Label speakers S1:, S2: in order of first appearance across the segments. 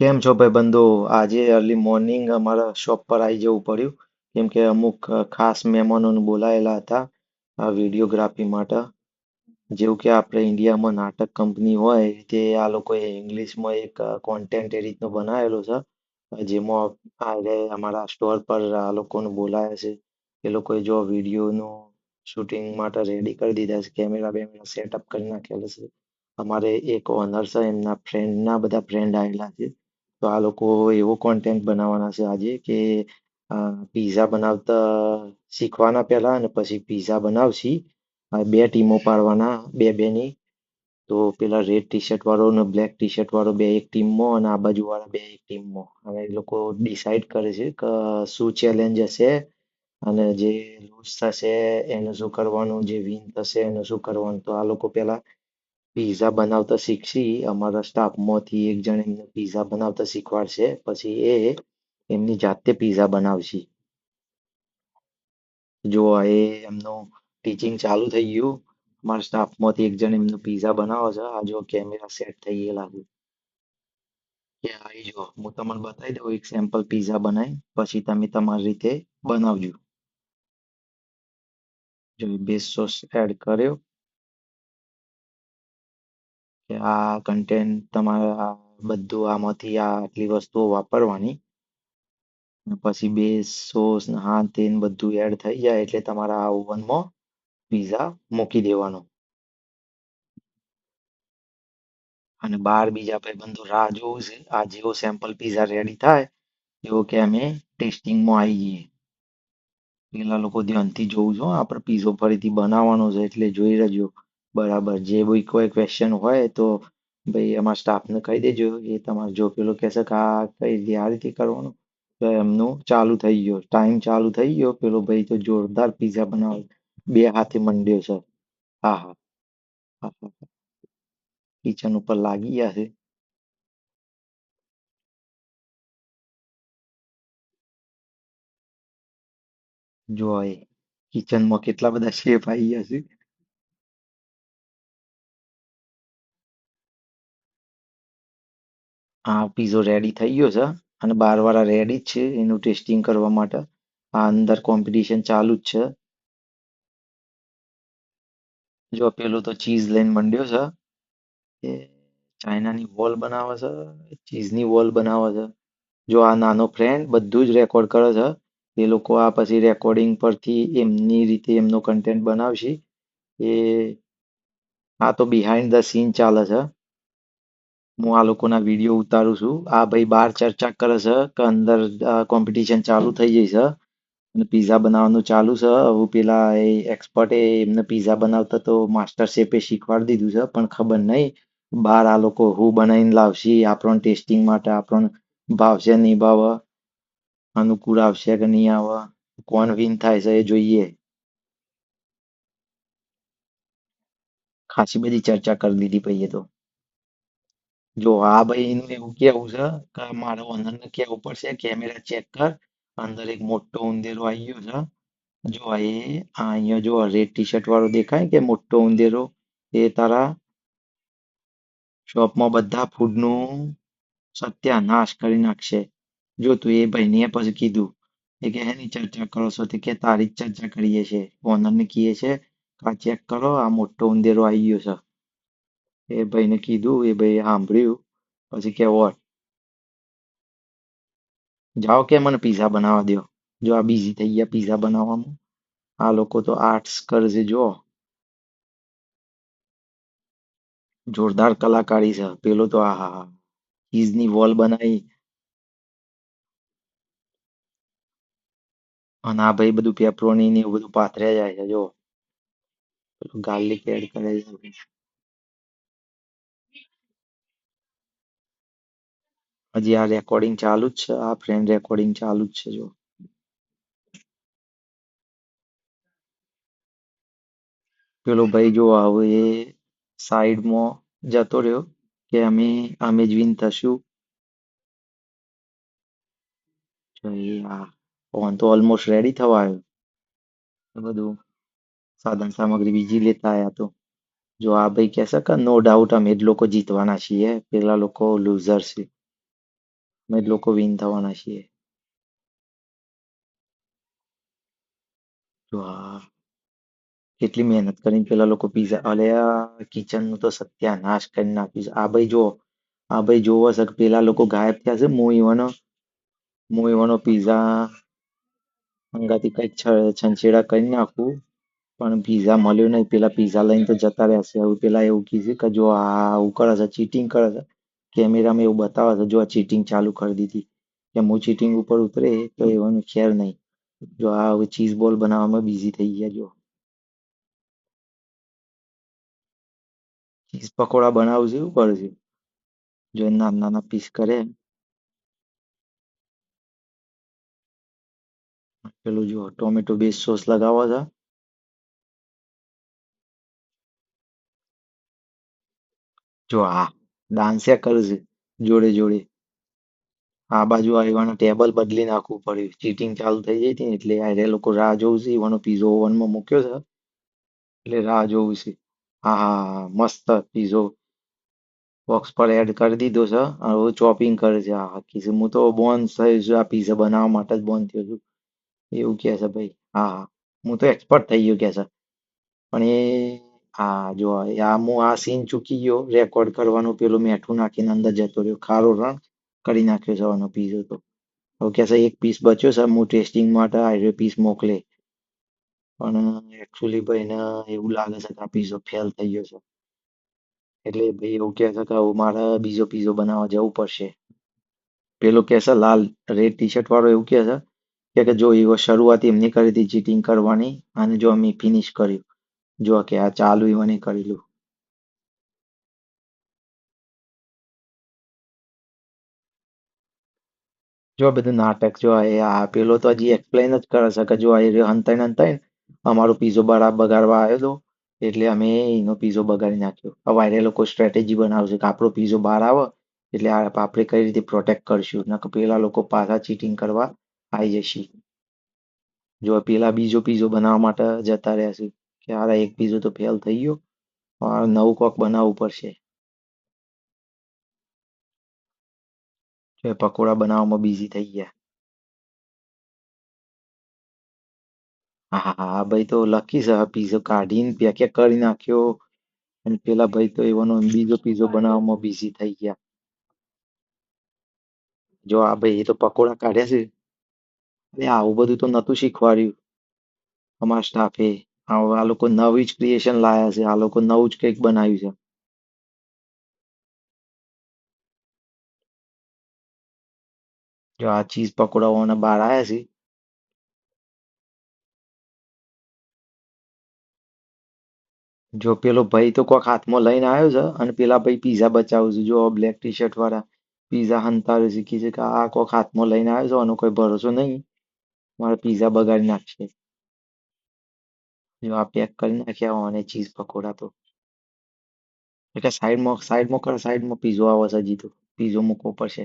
S1: કેમ છો ભાઈબંધો? આજે અર્લી મોર્નિંગ અમારા શોપ પર આવી જવું પડ્યું કેમ કે અમુક ખાસ મહેમાનોને બોલાયેલા હતા આ વિડીયોગ્રાફી માટે. જેવું કે આપણે ઇન્ડિયામાં નાટક કંપની હોય એ રીતે આ લોકોએ ઇંગ્લિશમાં એક કોન્ટેન્ટ એ રીતનો બનાવેલો છે. જેમાં આજે અમારા સ્ટોર પર આ લોકોને બોલાયા છે. એ લોકોએ જો વિડીયોનું શૂટિંગ માટે રેડી કરી દીધા છે, કેમેરા બેમેરા સેટઅપ કરી નાખેલા છે. અમારે એક ઓનર છે, એમના ફ્રેન્ડના બધા ફ્રેન્ડ આવેલા છે. તો આ લોકો એવો કોન્ટેન્ટ બનાવવાના છે આજે કે પીઝા બનાવતા શીખવાના પહેલા અને પછી પીઝા બનાવશી. બે ટીમો પાડવાના, બે બેની. તો પેલા રેડ ટી શર્ટ વાળો અને બ્લેક ટી શર્ટ વાળો બે એક ટીમમાં અને આ બાજુ વાળા બે એક ટીમમાં. હવે એ લોકો ડિસાઈડ કરે છે કે શું ચેલેન્જ હશે અને જે લૂઝ થશે એને શું કરવાનું, જે વિન થશે એને શું કરવાનું. તો આ લોકો પેલા પીઝા બનાવતા શીખશી. અમારા સ્ટાફમાંથી એક જણ એમને પીઝા બનાવતા શીખવાડશે. પછી એ એમની જાતે પીઝા બનાવશે. જો એ એમનું ટીચિંગ ચાલુ થઈ ગયું. અમારા સ્ટાફમાંથી એક જણ એમનું પીઝા બનાવે છે. આ જો કેમેરા સેટ થઈ ગયેલા છે. કે આવી જો હું તમને બતાવી દઉં એક સેમ્પલ પીઝા બનાવી, પછી તમે તમારી રીતે બનાવજો. જો બેઝ સોસ એડ કર્યો કે આ કન્ટેન્ટ તમારે બધું આમાંથી આટલી વસ્તુઓ વાપરવાની. અને પછી બેઝ સોસ ને હા તે ને બધું એડ થઈ જાય એટલે તમારા આ ઓવનમાં પીઝા મૂકી દેવાનો. અને બાર બીજા ભાઈબંધો રાહ જોવું છે. આ જેવો સેમ્પલ પીઝા રેડી થાય એવો કે અમે ટેસ્ટિંગમાં આવી જઈએ. પેલા લોકો ધ્યાનથી જોવું છો, આપણે પીઝો ફરીથી બનાવવાનો છે એટલે જોઈ રહેજો બરાબર. જે બી કોઈ ક્વેશ્ચન હોય તો ભાઈ અમારા સ્ટાફને કહી દેજો. એ તમારે જો પેલો કહેશે કે આ કઈ રીતે આ રીતે કરવાનું, તો એમનું ચાલુ થઈ ગયો, ટાઈમ ચાલુ થઈ ગયો. પેલો ભાઈ તો જોરદાર પીઝા બનાવે, બે હાથે મંડ્યો છે. હા હા હા હા. કિચન ઉપર લાગી ગયા છે. જો એ કિચનમાં કેટલા બધા શેફ આવી ગયા છે. આ પીઝો રેડી થઈ ગયો છે અને બાર વાળા રેડી જ છે એનું ટેસ્ટિંગ કરવા માટે. આ અંદર કોમ્પિટિશન ચાલુ જ છે. જો પેલો તો ચીઝ લઈને મંડ્યો છે. એ ચાઇનાની વોલ બનાવે છે, ચીઝની વોલ બનાવે છે. જો આ નાનો ફ્રેન્ડ બધું જ રેકોર્ડ કરે છે. એ લોકો આ પછી રેકોર્ડિંગ પરથી એમની રીતે એમનો કન્ટેન્ટ બનાવશે. એ આ તો બિહાઇન્ડ ધ સીન ચાલે છે. હું આ લોકોના વિડીયો ઉતારું છું. આ ભાઈ બાર ચર્ચા કરે છે કે અંદર કોમ્પિટિશન ચાલુ થઈ જઈ છે અને પીઝા બનાવવાનું ચાલુ છે. હવે પેલા એ એક્સપર્ટે એમને પીઝા બનાવતા તો માસ્ટર શેફે શીખવાડી દીધું છે, પણ ખબર નહીં બહાર આ લોકો હું બનાવીને લાવશે આપણને ટેસ્ટિંગ માટે. આપણને ભાવશે નહીં ભાવે, અનુકૂળ આવશે કે નહીં આવે, કોણ વિન થાય છે એ જોઈએ. ખાસી બધી ચર્ચા કરી દીધી ભાઈએ તો. જો આ ભાઈ એનું એવું કેવું છે કે મારે ઓનરને કેવું પડશે કેમેરા ચેક કર, અંદર એક મોટો ઉંદેરો આવી ગયો છે. જો આ અહીંયા જો રેડ ટી શર્ટ વાળો દેખાય કે મોટો ઉંદેરો, એ તારા શોપમાં બધા ફૂડનું સત્યાનાશ કરી નાખશે. જો તું એ ભાઈને પછી કીધું એ કે હેની ચર્ચા કરો છો, તે કે તારી જ ચર્ચા કરીએ છે. ઓનરને કહીએ છે કે આ ચેક કરો આ મોટો ઉંદેરો આવી ગયો છે. એ ભાઈને કીધું, એ ભાઈએ સાંભળ્યું. પછી કે વોટ જાઓ કે મને પીઝા બનાવવા દ્યો. જો આ બીઝી થઈ ગયા પીઝા બનાવવામાં. આ લોકો તો આર્ટ્સ કરશે જો. જોરદાર કલાકારી છે. પેલો તો આ હા હા ચીઝની વોલ બનાવી અને આ ભાઈ બધું પેપરોની ને એવું બધું પાથરે જાય છે જો. ગાર્લિક એડ કરે છે. હજી આ રેકોર્ડિંગ ચાલુ જ છે. આ ફ્રેન્ડ રેકોર્ડિંગ ચાલુ જ છે જો. પેલો ભાઈ જો હવે એ સાઈડમાં જતો રહ્યો કે અમે જ વિન થશું. જો એ આ ફોન તો ઓલમોસ્ટ રેડી થવા આવ્યો. બધું સાધન સામગ્રી બીજી લેતા આયા તો. જો આ ભાઈ કહેશે કે નો ડાઉટ અમે જ લોકો જીતવાના છીએ, પેલા લોકો લૂઝર છે. અમે જ લોકો વિન થવાના છીએ. જો આ કેટલી મહેનત કરીને પેલા લોકો પીઝા અલે આ કિચન નું તો સત્યાનાશ કરી નાખ્યું છે. આ ભાઈ જો આ ભાઈ જોવો છે કે પેલા લોકો ગાયબ થયા છે. હું ઈવાનો પીઝા અંગાથી કઈક છંછેડા કરી નાખું પણ પીઝા મળ્યો નહીં. પેલા પીઝા લઈને તો જતા રહેશે. હવે પેલા એવું કીધું કે જો આ આવું કરે છે, ચીટિંગ કરે છે. કેમેરામાં એવું બતાવે છે જો આ ચીટિંગ ચાલુ કરી દીધી. કે હું ચીટિંગ ઉપર ઉતરે તો એવાનું ખેર નહીં. જો આ હવે ચીઝ બોલ બનાવવામાં બિઝી થઈ ગયા જો. ચીઝ પકોડા બનાવશે એવું કરે છે. જો નાના નાના પીસ કરે પેલું જો ટોમેટો બેઝ સોસ લગાવો છે. જો આ ડાન્સ્યા કરે છે જોડે જોડે. આ બાજુ આવવાનું ટેબલ બદલી નાખવું પડ્યું. ચીટિંગ ચાલુ થઈ જઈ હતી ને એટલે આ લોકો રાહ જોવું છે. એવાનો પીઝો ઓવનમાં મૂક્યો છે એટલે રાહ જોવું છે. હા હા હા, મસ્ત પીઝો બોક્સ પર એડ કરી દીધો છે. હવે ચોપિંગ કરે છે. આ કીધું હું તો બોર્ન થયો છું આ પીઝા બનાવવા માટે જ બોર્ન થયો છું. એવું કે છે ભાઈ. હા હા, હું તો એક્સપર્ટ થઈ ગયો કે છે. પણ એ હા જો હું આ સીન ચૂકી ગયો રેકોર્ડ કરવાનું. પેલું મેઠું નાખીને અંદર જતો રહ્યો. ખારો રણ કરી નાખ્યો છે આનો પીઝો તો. હવે કે છે એક પીસ બચ્યો છે હું ટેસ્ટિંગ માટે આ પીસ મોકલે. પણ એકચ્યુઅલી ભાઈ ને એવું લાગે છે કે આ પીઝો ફેલ થઈ ગયો છે. એટલે ભાઈ એવું કહે છે કે હવે મારે બીજો પીઝો બનાવવા જવું પડશે. પેલો કે છે લાલ રેડ ટી શર્ટ વાળો એવું કે છે કે જો એવો શરૂઆત એમની કરી હતી ચીટિંગ કરવાની અને જો અમે ફિનિશ કર્યું. જો કે આ ચાલુ મને કરેલું. જો આ બધું નાટક જો આ પેલો તો હજી એક્સપ્લેન જ કરે છે કે જો આ રહ્યો હંતાઈને હંતાઈને અમારો પીઝો બગાડવા આવ્યો હતો એટલે અમે એનો પીઝો બગાડી નાખ્યો. હવે આ લોકો સ્ટ્રેટેજી બનાવશે કે આપણો પીઝો બહાર આવે એટલે આપણે કઈ રીતે પ્રોટેક્ટ કરશું. નકર પેલા લોકો પાછા ચીટિંગ કરવા આવી જશે. જો પેલા બીજો પીઝો બનાવવા માટે જતા રહેશે કે આ એક પીઝો તો ફેલ થઈ ગયો. હવે નવું કોક બનાવવું પડશે. જો એ પકોડા બનાવવામાં બિઝી થઈ ગયા. હા હા હા, આ ભાઈ તો લકી છે. આ પીઝો કાઢીને પેકેટ કરી નાખ્યો અને પેલા ભાઈ તો એવાનો બીજો પીઝો બનાવવામાં બિઝી થઈ ગયા. જો આ ભાઈ એ તો પકોડા કાઢ્યા છે. અરે આવું બધું તો નતું શીખવાડ્યું અમારા સ્ટાફે. આ લોકો નવી જ ક્રિએશન લાયા છે. આ લોકો નવું જ કંઈક બનાવ્યું છે. જો આ ચીઝ પકોડાઓને બહાર આવ્યા છે. જો પેલો ભાઈ તો કોક હાથમાં લઈને આવ્યો છે અને પેલા ભાઈ પીઝા બચાવે છે. જો બ્લેક ટી શર્ટ વાળા પીઝા હંતારે શીખી છે કે આ કોક હાથમાં લઈને આવ્યો છે. આનો કોઈ ભરોસો નહીં. મારા પીઝા બગાડી નાખશે. જો આ પેક કરી નાખ્યા અને ચીઝ પકોડા તો. એટલે સાઈડમાં પીઝો આવે છે હજી તો. પીઝો મૂકવો પડશે.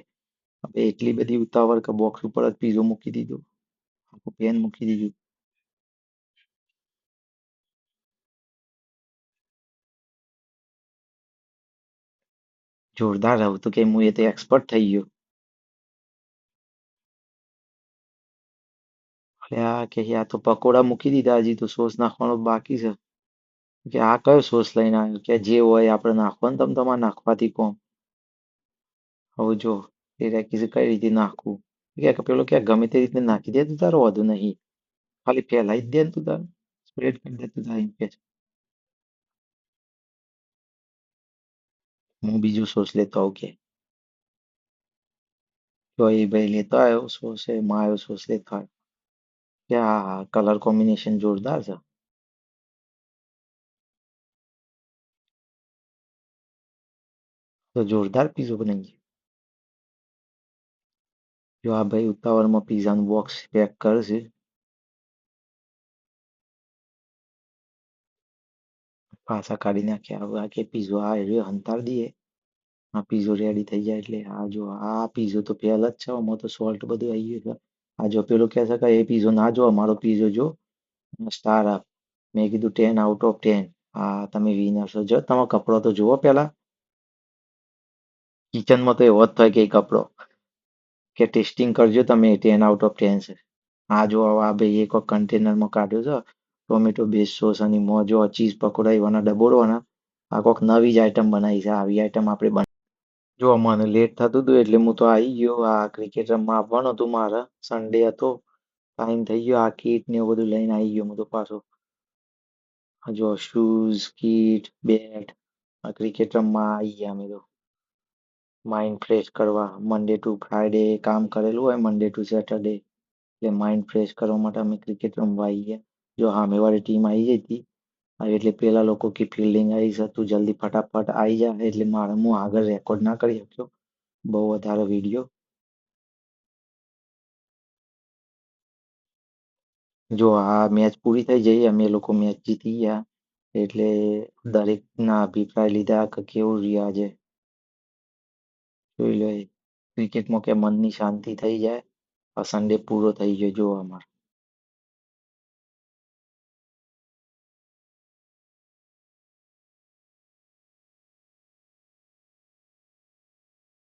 S1: હવે એટલી બધી ઉતાવળ કે બોક્સ ઉપર જ પીઝો મૂકી દીધો. આખું પેન મૂકી દીધું. જોરદાર રહું તો કે હું એ તો એક્સપર્ટ થઈ ગયો. એટલે આ કે આ તો પકોડા મૂકી દીધા હજી તો સોસ નાખવાનો બાકી છે. કે આ કયો સોસ લઈને આવ્યો કે જે હોય આપણે નાખવાનું તમ તમારે નાખવાથી કોમ. હવે જો એ કીધું કઈ રીતે નાખવું. કે પેલો કે ગમે તે રીતે નાખી દે તું તારો વાંધો નહીં. ખાલી ફેલાઈ જ દે ને તું તાર સ્પ્રેડ કરી દે તું તાર એમ કે છે. હું બીજું સોસ લેતો આવું કે. તો એ ભાઈ લેતો આવ્યો સોસ એમાં આવ્યો સોસ લેતો આવ્યો. કે આ કલર કોમ્બિનેશન જોરદાર છે. તો જોરદાર પીઝો બનાવી ગયો. જો આ ભાઈ ઉતાવળમાં પીઝાનું બોક્સ પેક કરશે. પાછા કાઢી નાખ્યા. હવે આ કે પીઝો આ રહ્યો હંતાડી દઈએ. આ પીઝો રેડી થઈ જાય એટલે આ જો આ પીઝો તો ફેલ જ છે. આમાં તો સોલ્ટ બધું આવી ગયું છે. આ જો પેલું કહે છે કે એ પીઝો ના જો અમારો પીઝો જો સ્ટાર આપ. મેં કીધું 10 out of 10. હા તમે વિનર છો. જો તમે કપડો તો જુઓ પેલા. કિચનમાં તો એવો જ થાય કે એ કપડો કે ટેસ્ટિંગ કરજો તમે 10 out of 10 છે. આ જો આ ભાઈ એક કન્ટેનરમાં કાઢ્યો છે ટોમેટો બેઝ સોસ અને મોજો ચીઝ પકોડા એવાના ડબોળવાના. આ કોક નવી જ આઈટમ બનાવી છે. આવી આઈટમ આપણે જો મને લેટ થતું હતું એટલે હું તો આવી ગયો. આ ક્રિકેટ રમવા આવવાનું હતું મારે. સન્ડે હતો. ટાઈમ થઈ ગયો. આ કીટ ને એવું બધું લઈને આવી ગયો હું તો પાછો. આ જો શૂઝ, કીટ, બેટ. આ ક્રિકેટ રમવા આવી ગયા અમે તો. માઇન્ડ ફ્રેશ કરવા. મંડે ટુ ફ્રાઈડે કામ કરેલું હોય મંડે ટુ સેટરડે. એટલે માઇન્ડ ફ્રેશ કરવા માટે અમે ક્રિકેટ રમવા આવી ગયા. જો સામેવાળી ટીમ આવી ગઈ હતી. હવે એટલે પેલા લોકો કે ફિલ્ડિંગ આવી છે તું જલ્દી ફટાફટ આવી જા એટલે મારે હું આગળ રેકોર્ડ ના કરી શક્યો બહુ વધારે વિડીયો. જો આ મેચ પૂરી થઈ જઈ અમે લોકો મેચ જીતી ગયા એટલે દરેક ના અભિપ્રાય લીધા કે કેવું રહ્યા આજે. જોઈ લો ક્રિકેટમાં કે મનની શાંતિ થઈ જાય. આ સન્ડે પૂરો થઈ ગયો જો અમાર.